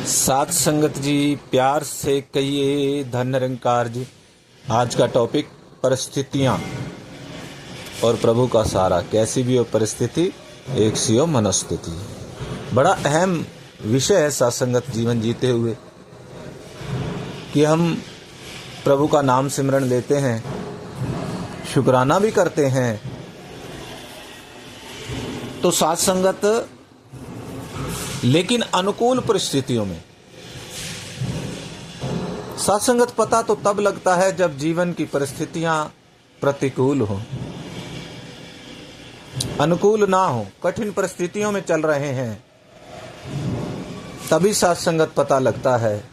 साथ संगत जी, प्यार से कहिए धन निरंकार जी। आज का टॉपिक परिस्थितियां और प्रभु का सहारा। कैसी भी हो परिस्थिति, एक सी हो मनोस्थिति। बड़ा अहम विषय है साथ संगत जीवन जीते हुए कि हम प्रभु का नाम सिमरन लेते हैं, शुक्राना भी करते हैं। तो साथ संगत, लेकिन अनुकूल परिस्थितियों में सत्संगत पता तो तब लगता है जब जीवन की परिस्थितियां प्रतिकूल हो, अनुकूल ना हो, कठिन परिस्थितियों में चल रहे हैं, तभी सत्संगत पता लगता है।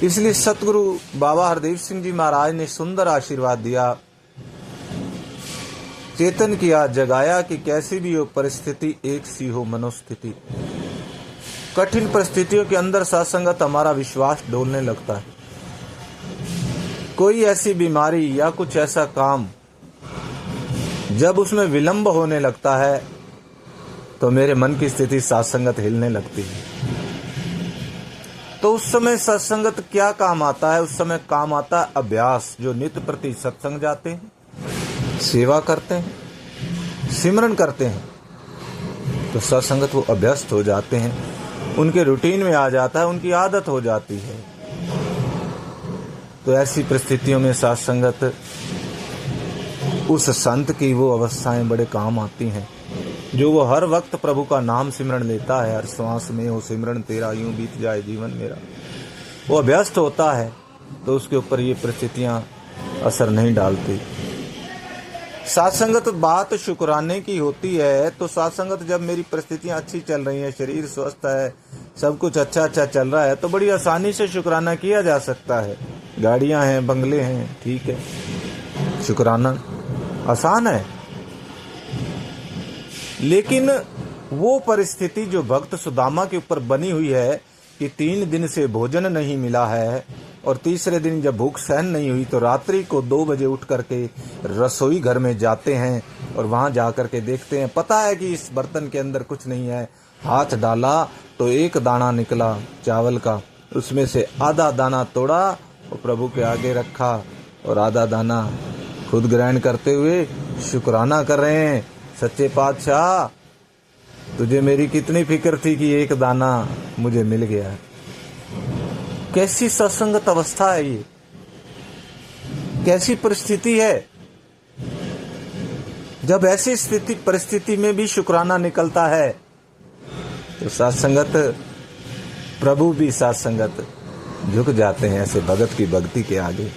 इसलिए सतगुरु बाबा हरदेव सिंह जी महाराज ने सुंदर आशीर्वाद दिया, चेतन किया, जगाया कि कैसी भी हो परिस्थिति, एक सी हो मनोस्थिति। कठिन परिस्थितियों के अंदर सत्संगत हमारा विश्वास डोलने लगता है। कोई ऐसी बीमारी या कुछ ऐसा काम जब उसमें विलंब होने लगता है तो मेरे मन की स्थिति सत्संगत हिलने लगती है। तो उस समय सत्संगत क्या काम आता है? उस समय काम आता है अभ्यास। जो नित्य प्रति सत्संग जाते हैं, सेवा करते हैं, सिमरन करते हैं, तो सत्संगत वो अभ्यस्त हो जाते हैं, उनके रूटीन में आ जाता है, उनकी आदत हो जाती है। तो ऐसी परिस्थितियों में सत्संगत, उस संत की वो अवस्थाएं बड़े काम आती हैं जो वो हर वक्त प्रभु का नाम सिमरन लेता है। हर श्वास में हो सिमरन तेरा, यूं बीत जाए जीवन मेरा। वो अभ्यस्त होता है तो उसके ऊपर ये परिस्थितियां असर नहीं डालती। सत्संगत बात शुक्राने की होती है। तो सत्संगत जब मेरी परिस्थितियां अच्छी चल रही हैं, शरीर स्वस्थ है, सब कुछ अच्छा चल रहा है, तो बड़ी आसानी से शुक्राना किया जा सकता है। गाड़ियां हैं, बंगले हैं, ठीक है, शुक्राना आसान है। लेकिन वो परिस्थिति जो भक्त सुदामा के ऊपर बनी हुई है कि 3 दिन से भोजन नहीं मिला है और तीसरे दिन जब भूख सहन नहीं हुई तो रात्रि को 2 बजे उठ करके रसोई घर में जाते हैं और वहां जाकर के देखते हैं, पता है कि इस बर्तन के अंदर कुछ नहीं है। हाथ डाला तो एक दाना निकला चावल का, उसमें से आधा दाना तोड़ा और प्रभु के आगे रखा और आधा दाना खुद ग्रहण करते हुए शुक्राना कर रहे हैं, सच्चे पातशाह तुझे मेरी कितनी फिक्र थी कि एक दाना मुझे मिल गया। कैसी सत्संगत अवस्था है ये, कैसी परिस्थिति है। जब ऐसी स्थिति परिस्थिति में भी शुक्राना निकलता है तो सत्संगत, प्रभु भी सत्संगत झुक जाते हैं ऐसे भगत की भक्ति के आगे।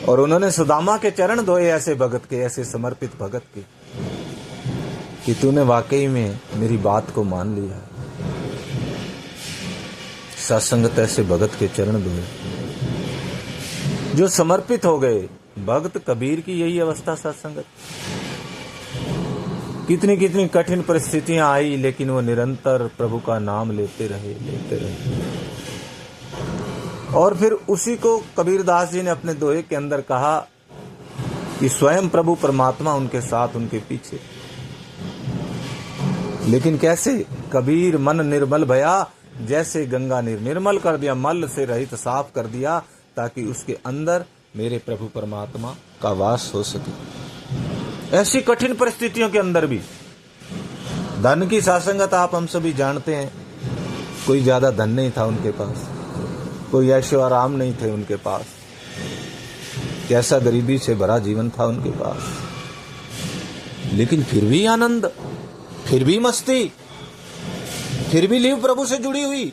और उन्होंने सुदामा के चरण धोए ऐसे भगत के, ऐसे समर्पित भगत के, कि तूने वाकई में मेरी बात को मान लिया। सत्संगत ऐसे भगत के चरण धोए जो समर्पित हो गए। भक्त कबीर की यही अवस्था सत्संगत। कितनी कितनी कठिन परिस्थितियां आई लेकिन वो निरंतर प्रभु का नाम लेते रहे। और फिर उसी को कबीरदास जी ने अपने दोहे के अंदर कहा कि स्वयं प्रभु परमात्मा उनके साथ, उनके पीछे। लेकिन कैसे? कबीर मन निर्मल भया जैसे गंगा निर्मल कर दिया, मल से रहित साफ कर दिया, ताकि उसके अंदर मेरे प्रभु परमात्मा का वास हो सके। ऐसी कठिन परिस्थितियों के अंदर भी धन की सत्संगत आप हम सभी जानते हैं। कोई ज्यादा धन नहीं था उनके पास, कोई ऐशो आराम नहीं थे उनके पास, कैसा गरीबी से भरा जीवन था उनके पास, लेकिन फिर भी आनंद, फिर भी मस्ती, फिर भी लीव प्रभु से जुड़ी हुई।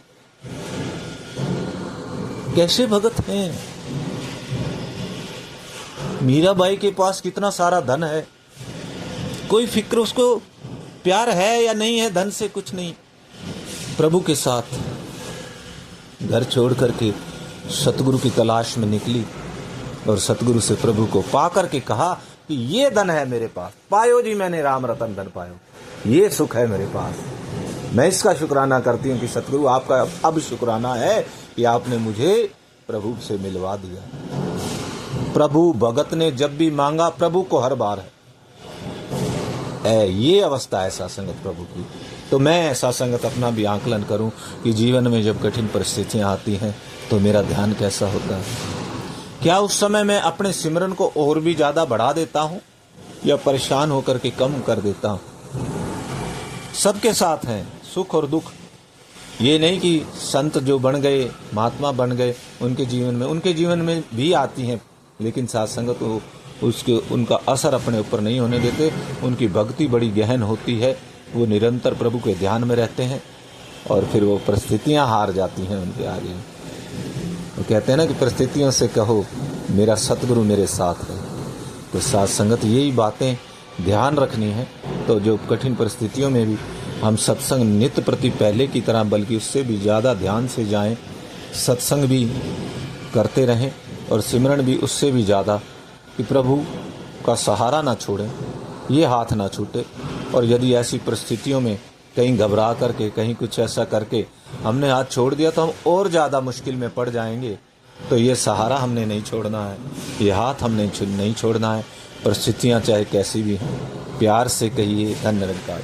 कैसे भगत हैं। मीराबाई के पास कितना सारा धन है, कोई फिक्र उसको, प्यार है या नहीं है धन से, कुछ नहीं। प्रभु के साथ घर छोड़ करके सतगुरु की तलाश में निकली और सतगुरु से प्रभु को पा करके कहा कि ये धन है मेरे पास, पायो जी मैंने राम रतन धन पायो, ये सुख है मेरे पास। मैं इसका शुक्राना करती हूँ कि सतगुरु आपका अब शुक्राना है कि आपने मुझे प्रभु से मिलवा दिया। प्रभु भगत ने जब भी मांगा प्रभु को हर बार है। ये अवस्था है सत्संगत प्रभु की। तो मैं ऐसा संगत अपना भी आकलन करूं कि जीवन में जब कठिन परिस्थितियां आती हैं तो मेरा ध्यान कैसा होता है। क्या उस समय मैं अपने सिमरन को और भी ज़्यादा बढ़ा देता हूं या परेशान होकर के कम कर देता हूं। सबके साथ हैं सुख और दुख। ये नहीं कि संत जो बन गए, महात्मा बन गए, उनके जीवन में भी आती हैं, लेकिन साथ संगत उनका असर अपने ऊपर नहीं होने देते। उनकी भक्ति बड़ी गहन होती है, वो निरंतर प्रभु के ध्यान में रहते हैं और फिर वो परिस्थितियां हार जाती हैं उनके आगे। वो कहते हैं ना कि परिस्थितियों से कहो मेरा सतगुरु मेरे साथ है। तो साथ संगत यही बातें ध्यान रखनी है। तो जो कठिन परिस्थितियों में भी हम सत्संग नित्य प्रति पहले की तरह बल्कि उससे भी ज़्यादा ध्यान से जाएं, सत्संग भी करते रहें और सिमरन भी उससे भी ज़्यादा, कि प्रभु का सहारा ना छोड़ें, ये हाथ ना छूटे। और यदि ऐसी परिस्थितियों में कहीं घबरा करके, कहीं कुछ ऐसा करके हमने हाथ छोड़ दिया तो हम और ज़्यादा मुश्किल में पड़ जाएंगे। तो ये सहारा हमने नहीं छोड़ना है, ये हाथ हमने नहीं छोड़ना है। परिस्थितियाँ चाहे कैसी भी हों, प्यार से कहिए धन्य निरंकार।